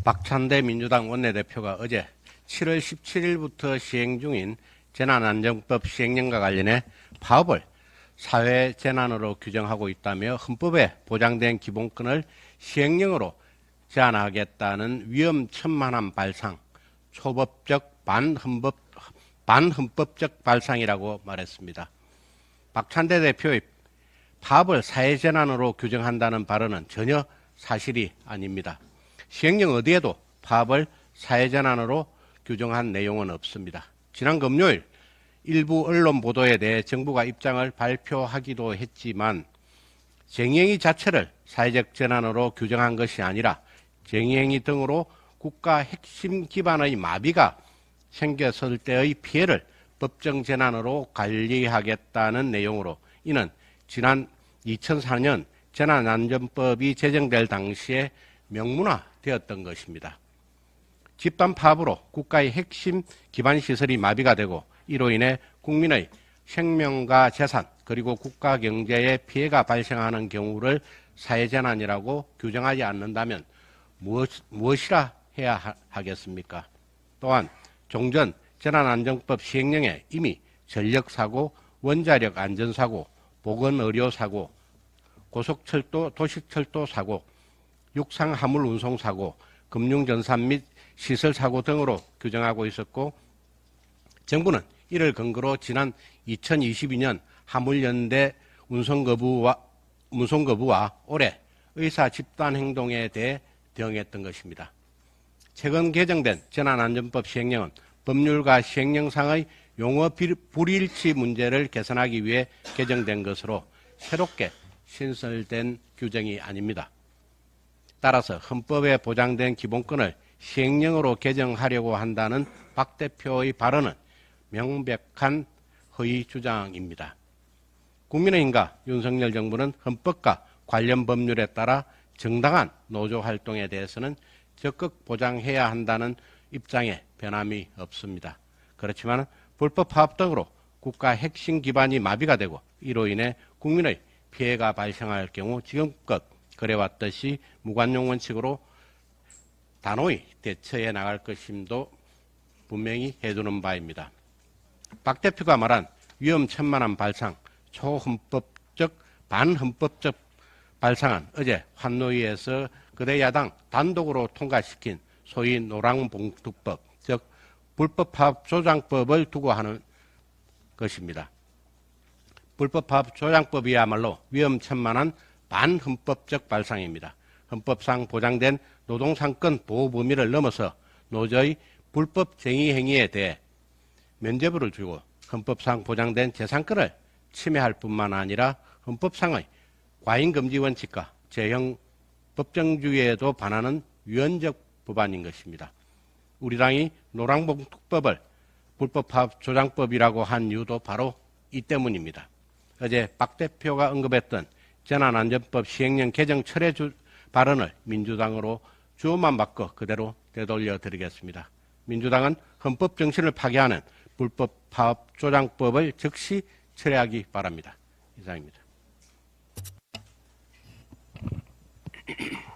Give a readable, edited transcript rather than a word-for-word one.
박찬대 민주당 원내대표가 어제 7월 17일부터 시행 중인 재난안전법 시행령과 관련해 파업을 사회재난으로 규정하고 있다며 헌법에 보장된 기본권을 시행령으로 제한하겠다는 위험천만한 발상, 초법적 반헌법적 발상이라고 말했습니다. 박찬대 대표의 파업을 사회재난으로 규정한다는 발언은 전혀 사실이 아닙니다. 시행령 어디에도 파업을 사회재난으로 규정한 내용은 없습니다. 지난 금요일 일부 언론 보도에 대해 정부가 입장을 발표하기도 했지만 쟁의행위 자체를 사회적 재난으로 규정한 것이 아니라 쟁의행위 등으로 국가 핵심 기반의 마비가 생겼을 때의 피해를 법정 재난으로 관리하겠다는 내용으로 이는 지난 2004년 재난안전법이 제정될 당시에 명문화되었던 것입니다. 집단 파업으로 국가의 핵심 기반 시설이 마비가 되고 이로 인해 국민의 생명과 재산 그리고 국가 경제에 피해가 발생하는 경우를 사회재난이라고 규정하지 않는다면 무엇이라 해야 하겠습니까? 또한 종전 재난안전법 시행령에 이미 전력사고, 원자력 안전사고, 보건의료사고, 고속철도, 도시철도 사고, 육상화물 운송사고, 금융전산 및 시설사고 등으로 규정하고 있었고 정부는 이를 근거로 지난 2022년 화물연대 운송거부와 올해 의사 집단행동에 대해 대응했던 것입니다. 최근 개정된 재난안전법 시행령은 법률과 시행령상의 용어 불일치 문제를 개선하기 위해 개정된 것으로 새롭게 신설된 규정이 아닙니다. 따라서 헌법에 보장된 기본권을 시행령으로 개정하려고 한다는 박 대표의 발언은 명백한 허위 주장입니다. 국민의힘과 윤석열 정부는 헌법과 관련 법률에 따라 정당한 노조활동에 대해서는 적극 보장해야 한다는 입장에 변함이 없습니다. 그렇지만 불법 파업 등으로 국가 핵심 기반이 마비가 되고 이로 인해 국민의 피해가 발생할 경우 지금껏 그래왔듯이 무관용 원칙으로 단호히 대처해 나갈 것임도 분명히 해두는 바입니다. 박 대표가 말한 위험천만한 발상, 초헌법적, 반헌법적 발상은 어제 환노위에서 거대 야당 단독으로 통과시킨 소위 노랑봉투법, 즉 불법 파업 조장법을 두고 하는 것입니다. 불법 파업 조장법이야말로 위험천만한 반헌법적 발상입니다. 헌법상 보장된 노동상권 보호 범위를 넘어서 노조의 불법 쟁의 행위에 대해 면죄부를 주고 헌법상 보장된 재산권을 침해할 뿐만 아니라 헌법상의 과잉금지 원칙과 제형 법정주의에도 반하는 위헌적 법안인 것입니다. 우리 당이 노랑봉투법을 불법 파업 조장법이라고 한 이유도 바로 이 때문입니다. 어제 박 대표가 언급했던 재난안전법 시행령 개정 철회 발언을 민주당으로 주어만 바꿔 그대로 되돌려 드리겠습니다. 민주당은 헌법 정신을 파괴하는 불법 파업 조장법을 즉시 철회하기 바랍니다. 이상입니다.